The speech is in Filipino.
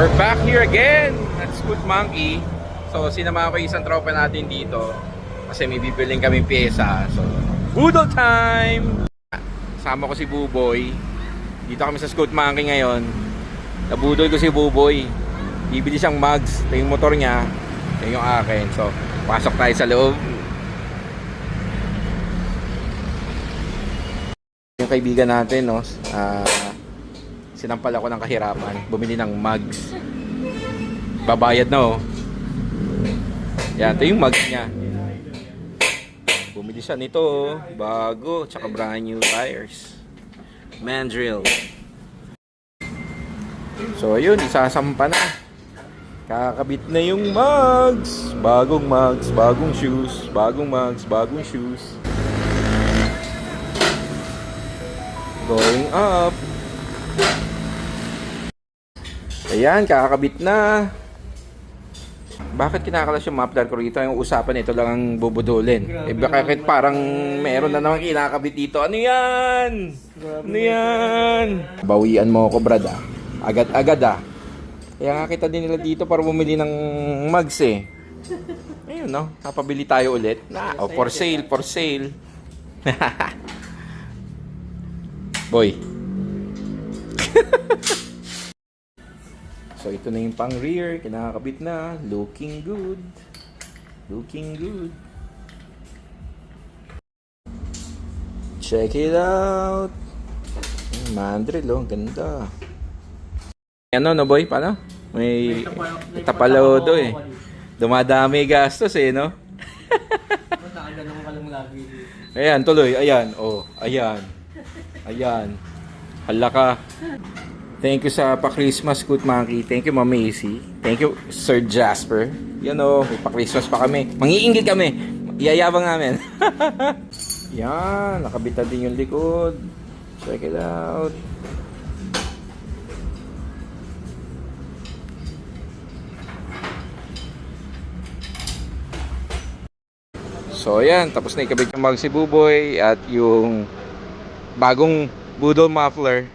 We're back here again at Scoot Monkey. So sinama ko isang tropa natin dito kasi may bibiling kaming pyesa. So budol time! Sama ko si Buboy. Dito kami sa Scoot Monkey ngayon. Nabudol ko si Buboy. Bibili siyang mugs. Ito yung motor niya. Ito yung akin. So pasok tayo sa loob. Yung kaibigan natin, no? Sinampal ako ng kahirapan, bumili ng mugs. Babayad na, oh. Yan, ito yung mugs niya. Bumili siya nito, oh. Bago, tsaka brand new tires. Mandrill. So ayun, isasampa na. Kakabit na yung mugs. Bagong mugs, bagong shoes. Bagong mugs, bagong shoes. Going up. Ayan, kakabit na. Bakit kinakalas yung muffler ko rito? Yung usapan ito lang ang bubudulin. Eh bakit parang meron na naman kinakabit dito? Ano yan? Ano yan? Bawian mo ako, brad, ah. Agad-agad, ah. Kaya nga kita din nila dito para bumili ng mugs, eh. Ayun, no? Napabili tayo ulit. Oh, for sale, for sale. Boy. So ito na yung pang rear, kinakabit na, looking good. Looking good. Check it out. Mandrill, oh, ganda. Ano no boy, paano? May tapalodo eh. Dumadami gastos eh, no? Ayan, tuloy, ayan, oh, ayan. Ayan. Hala ka. Thank you sa pa-Christmas Scoot Monkey. Thank you, Ma'am Macy. Thank you, Sir Jasper. Yan o, may pa-Christmas pa kami. Mangiinggit kami. Iyayabang namin. Yan, nakabita din yung likod. Check it out. So, yan. Tapos na ikabit yung mag si Buboy at yung bagong budol muffler.